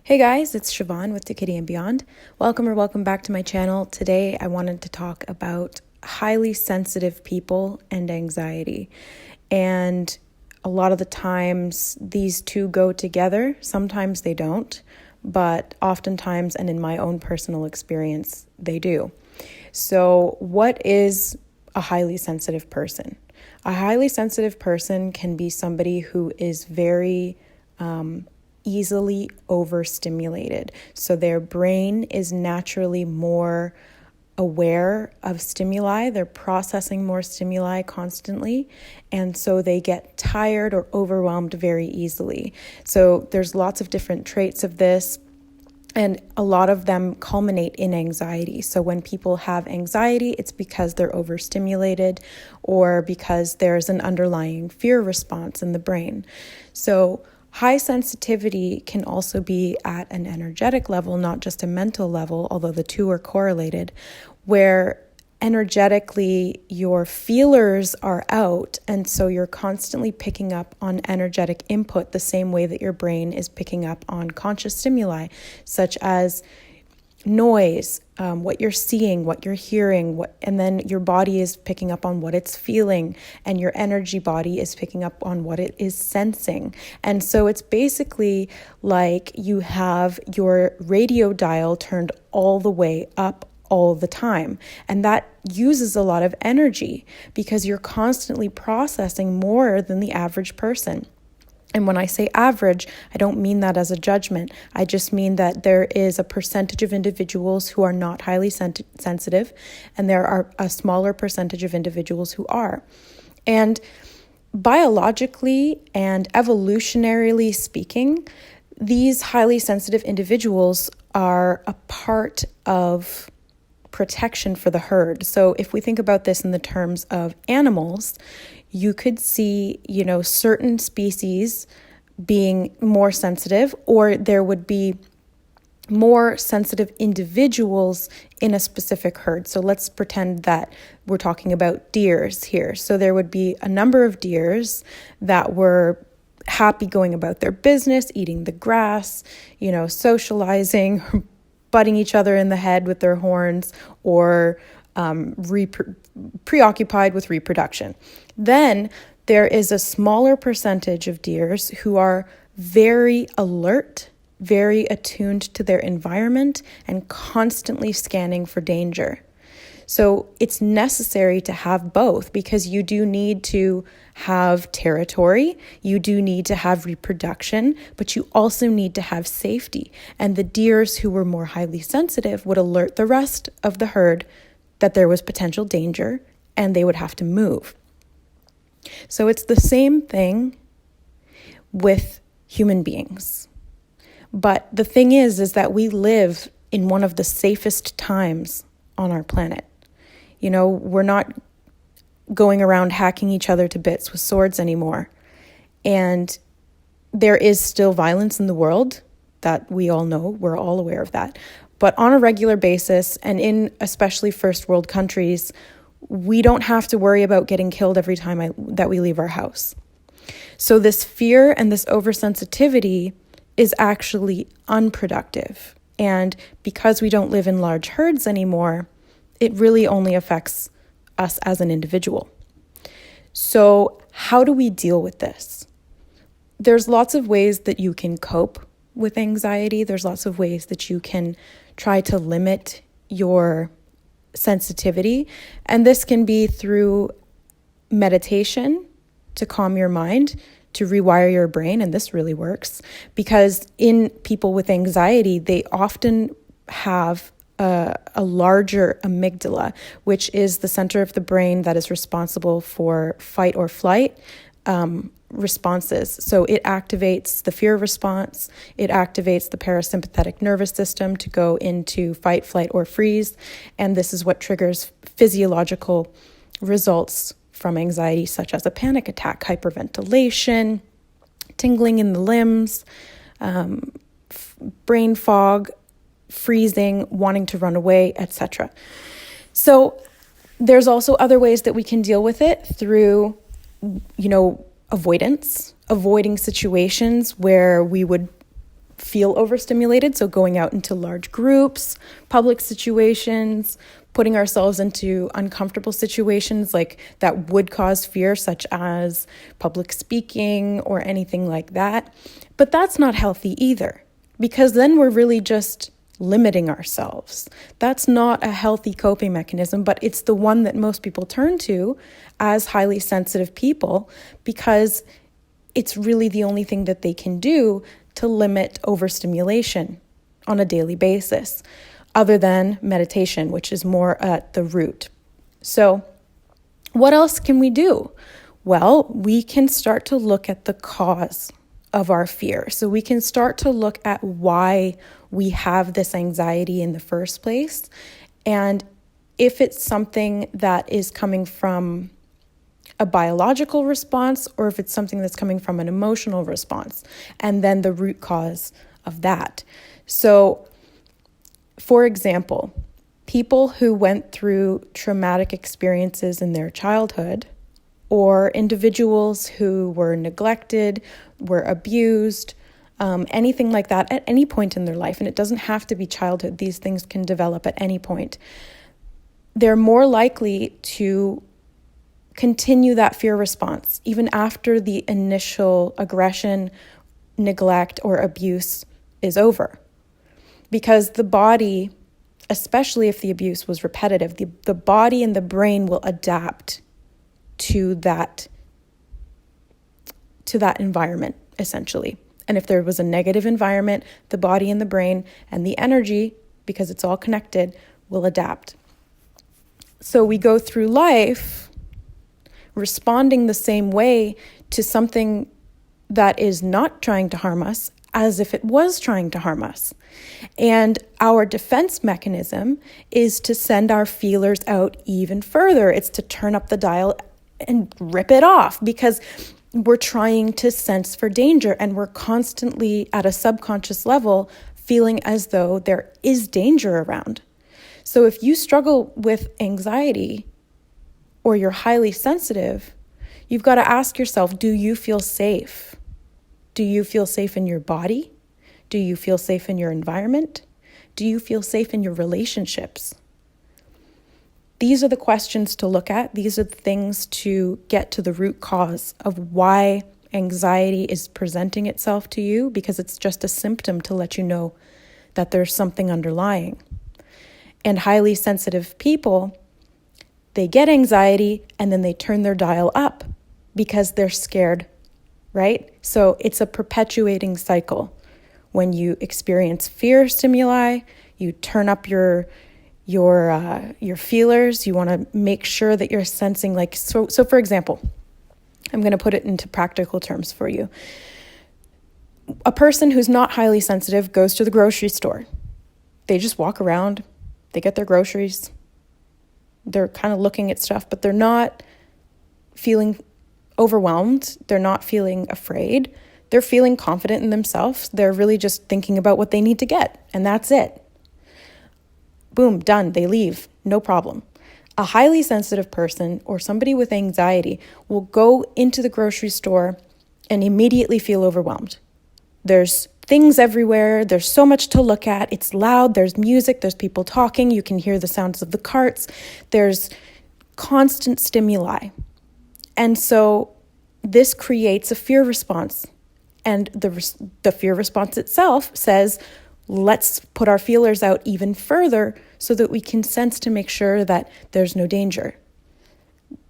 Hey guys, it's Siobhan with The Kitty and Beyond. Welcome back to my channel. Today I wanted to talk about highly sensitive people and anxiety. And a lot of the times these two go together. Sometimes they don't, but oftentimes, and in my own personal experience, they do. So what is a highly sensitive person? A highly sensitive person can be somebody who is very easily overstimulated. So their brain is naturally more aware of stimuli. They're processing more stimuli constantly. And so they get tired or overwhelmed very easily. So there's lots of different traits of this. And a lot of them culminate in anxiety. So when people have anxiety, it's because they're overstimulated or because there's an underlying fear response in the brain. So high sensitivity can also be at an energetic level, not just a mental level, although the two are correlated, where energetically your feelers are out, and so you're constantly picking up on energetic input the same way that your brain is picking up on conscious stimuli, such as noise, what you're seeing, what you're hearing, and then your body is picking up on what it's feeling, and your energy body is picking up on what it is sensing. And so it's basically like you have your radio dial turned all the way up all the time. And that uses a lot of energy because you're constantly processing more than the average person. And when I say average, I don't mean that as a judgment. I just mean that there is a percentage of individuals who are not highly sensitive, and there are a smaller percentage of individuals who are. And biologically and evolutionarily speaking, these highly sensitive individuals are a part of protection for the herd. So if we think about this in the terms of animals, you could see, certain species being more sensitive, or there would be more sensitive individuals in a specific herd. So let's pretend that we're talking about deers here. So there would be a number of deers that were happy going about their business, eating the grass, socializing, butting each other in the head with their horns, or preoccupied with reproduction. Then there is a smaller percentage of deers who are very alert, very attuned to their environment, and constantly scanning for danger. So it's necessary to have both because you do need to have territory, you do need to have reproduction, but you also need to have safety. And the deers who were more highly sensitive would alert the rest of the herd that there was potential danger and they would have to move. So it's the same thing with human beings. But the thing is that we live in one of the safest times on our planet. We're not going around hacking each other to bits with swords anymore. And there is still violence in the world that we all know. We're all aware of that. But on a regular basis, and in especially first world countries, we don't have to worry about getting killed every time that we leave our house. So this fear and this oversensitivity is actually unproductive. And because we don't live in large herds anymore, it really only affects us as an individual. So how do we deal with this? There's lots of ways that you can cope with anxiety. There's lots of ways that you can try to limit your sensitivity. And this can be through meditation to calm your mind, to rewire your brain. And this really works because in people with anxiety, they often have a larger amygdala, which is the center of the brain that is responsible for fight or flight responses. So it activates the fear response, it activates the parasympathetic nervous system to go into fight, flight, or freeze. And this is what triggers physiological results from anxiety, such as a panic attack, hyperventilation, tingling in the limbs, brain fog, freezing, wanting to run away, etc. So there's also other ways that we can deal with it through, avoiding situations where we would feel overstimulated. So going out into large groups, public situations, putting ourselves into uncomfortable situations like that would cause fear, such as public speaking or anything like that. But that's not healthy either, because then we're really just limiting ourselves. That's not a healthy coping mechanism, but it's the one that most people turn to as highly sensitive people, because it's really the only thing that they can do to limit overstimulation on a daily basis, other than meditation, which is more at the root. So what else can we do? Well, we can start to look at the cause of our fear. So we can start to look at why we have this anxiety in the first place. And if it's something that is coming from a biological response, or if it's something that's coming from an emotional response, and then the root cause of that. So, for example, people who went through traumatic experiences in their childhood, or individuals who were neglected, were abused, anything like that at any point in their life, and it doesn't have to be childhood, these things can develop at any point, they're more likely to continue that fear response even after the initial aggression, neglect, or abuse is over. Because the body, especially if the abuse was repetitive, the body and the brain will adapt to that environment, essentially. And if there was a negative environment, the body and the brain and the energy, because it's all connected, will adapt. So we go through life responding the same way to something that is not trying to harm us as if it was trying to harm us. And our defense mechanism is to send our feelers out even further. It's to turn up the dial and rip it off, because we're trying to sense for danger, and we're constantly at a subconscious level feeling as though there is danger around. So if you struggle with anxiety, or you're highly sensitive, you've got to ask yourself, do you feel safe? Do you feel safe in your body? Do you feel safe in your environment? Do you feel safe in your relationships? These are the questions to look at. These are the things to get to the root cause of why anxiety is presenting itself to you, because it's just a symptom to let you know that there's something underlying. And highly sensitive people, they get anxiety and then they turn their dial up because they're scared, right? So it's a perpetuating cycle. When you experience fear stimuli, you turn up your feelers. You want to make sure that you're sensing, like, so for example, I'm going to put it into practical terms for you. A person who's not highly sensitive goes to the grocery store. They just walk around, they get their groceries. They're kind of looking at stuff, but they're not feeling overwhelmed. They're not feeling afraid. They're feeling confident in themselves. They're really just thinking about what they need to get, and that's it. Boom, done. They leave. No problem. A highly sensitive person or somebody with anxiety will go into the grocery store and immediately feel overwhelmed. There's things everywhere. There's so much to look at. It's loud. There's music. There's people talking. You can hear the sounds of the carts. There's constant stimuli. And so this creates a fear response. And the fear response itself says, let's put our feelers out even further so that we can sense to make sure that there's no danger,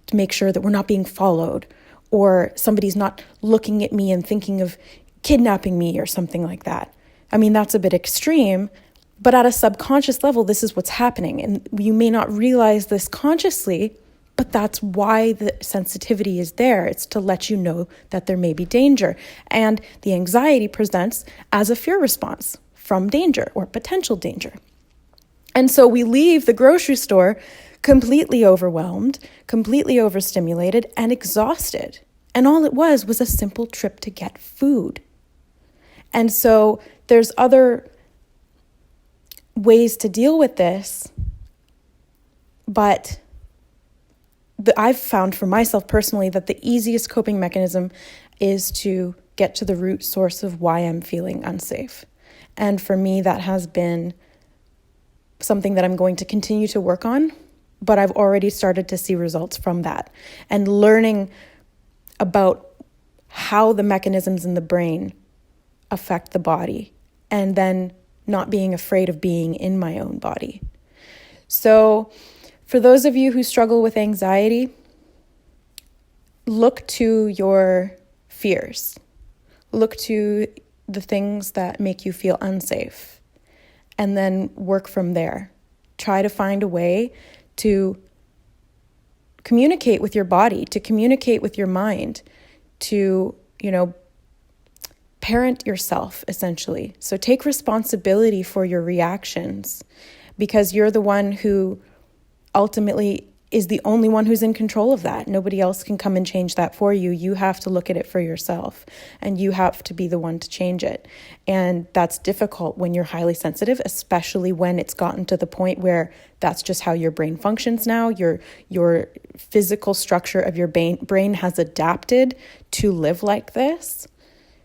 to make sure that we're not being followed, or somebody's not looking at me and thinking of kidnapping me or something like that. I mean, that's a bit extreme, but at a subconscious level, this is what's happening. And you may not realize this consciously, but that's why the sensitivity is there. It's to let you know that there may be danger. And the anxiety presents as a fear response from danger or potential danger. And so we leave the grocery store completely overwhelmed, completely overstimulated, and exhausted. And all it was a simple trip to get food. And so there's other ways to deal with this, but I've found for myself personally that the easiest coping mechanism is to get to the root source of why I'm feeling unsafe. And for me, that has been something that I'm going to continue to work on, but I've already started to see results from that. And learning about how the mechanisms in the brain affect the body, and then not being afraid of being in my own body. So for those of you who struggle with anxiety, look to your fears. Look to the things that make you feel unsafe, and then work from there. Try to find a way to communicate with your body, to communicate with your mind, to, parent yourself, essentially. So take responsibility for your reactions, because you're the one who ultimately is the only one who's in control of that. Nobody else can come and change that for you. You have to look at it for yourself, and you have to be the one to change it. And that's difficult when you're highly sensitive, especially when it's gotten to the point where that's just how your brain functions now. Your physical structure of your brain has adapted to live like this.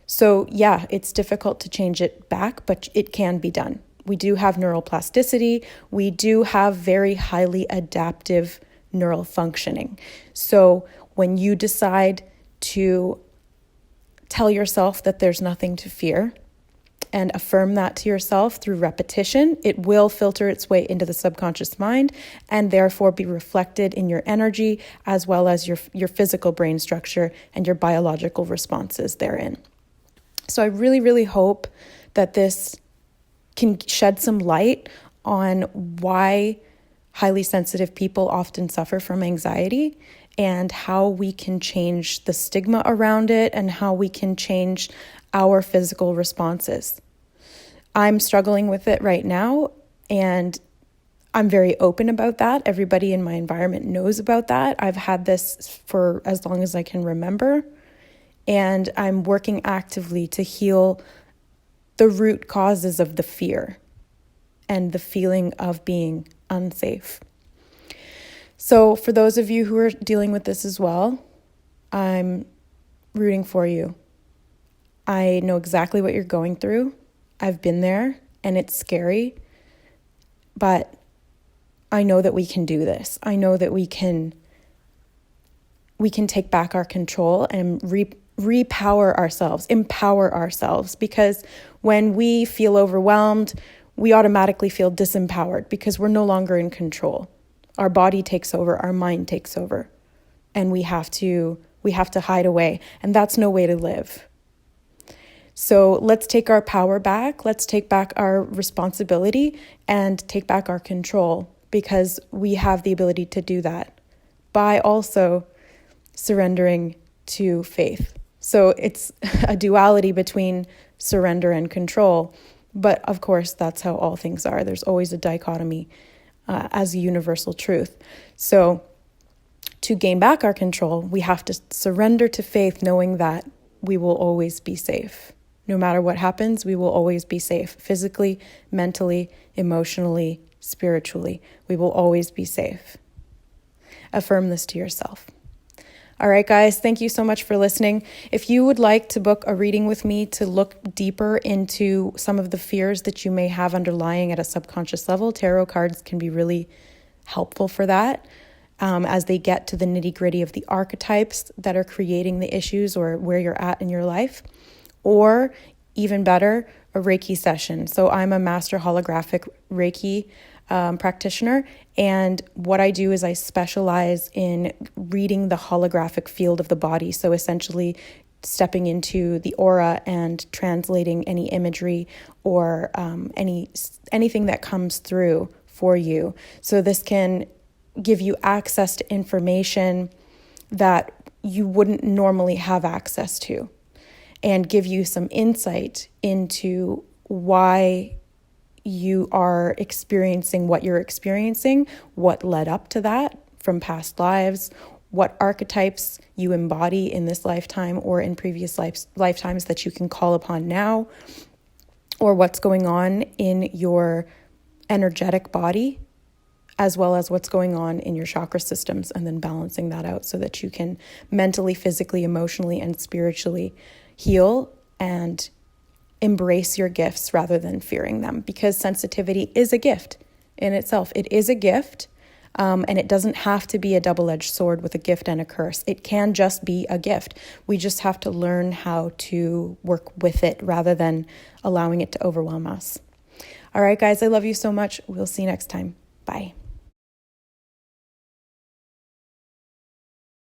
So yeah, it's difficult to change it back, but it can be done. We do have neuroplasticity. We do have very highly adaptive neural functioning. So when you decide to tell yourself that there's nothing to fear and affirm that to yourself through repetition, it will filter its way into the subconscious mind and therefore be reflected in your energy as well as your physical brain structure and your biological responses therein. So I really, really hope that this can shed some light on why highly sensitive people often suffer from anxiety, and how we can change the stigma around it and how we can change our physical responses. I'm struggling with it right now, and I'm very open about that. Everybody in my environment knows about that. I've had this for as long as I can remember, and I'm working actively to heal the root causes of the fear and the feeling of being unsafe. So for those of you who are dealing with this as well, I'm rooting for you. I know exactly what you're going through. I've been there, and it's scary, but I know that we can do this. I know that we can take back our control and repower ourselves, empower ourselves, because when we feel overwhelmed, we automatically feel disempowered because we're no longer in control. Our body takes over, our mind takes over, and we have to hide away, and that's no way to live. So let's take our power back, let's take back our responsibility and take back our control, because we have the ability to do that by also surrendering to faith. So it's a duality between surrender and control. But of course, that's how all things are. There's always a dichotomy as a universal truth. So to gain back our control, we have to surrender to faith, knowing that we will always be safe. No matter what happens, we will always be safe. Physically, mentally, emotionally, spiritually, we will always be safe. Affirm this to yourself. All right, guys, thank you so much for listening. If you would like to book a reading with me to look deeper into some of the fears that you may have underlying at a subconscious level, tarot cards can be really helpful for that, as they get to the nitty-gritty of the archetypes that are creating the issues or where you're at in your life. Or even better, a Reiki session. So I'm a master holographic Reiki practitioner, and what I do is I specialize in reading the holographic field of the body. So essentially stepping into the aura and translating any imagery or anything that comes through for you. So this can give you access to information that you wouldn't normally have access to, and give you some insight into why you are experiencing what you're experiencing, what led up to that from past lives, what archetypes you embody in this lifetime or in previous lifetimes that you can call upon now, or what's going on in your energetic body, as well as what's going on in your chakra systems, and then balancing that out so that you can mentally, physically, emotionally, and spiritually heal and embrace your gifts rather than fearing them, because sensitivity is a gift in itself. It is a gift, and it doesn't have to be a double-edged sword with a gift and a curse. It can just be a gift. We just have to learn how to work with it rather than allowing it to overwhelm us. All right, guys, I love you so much. We'll see you next time. Bye.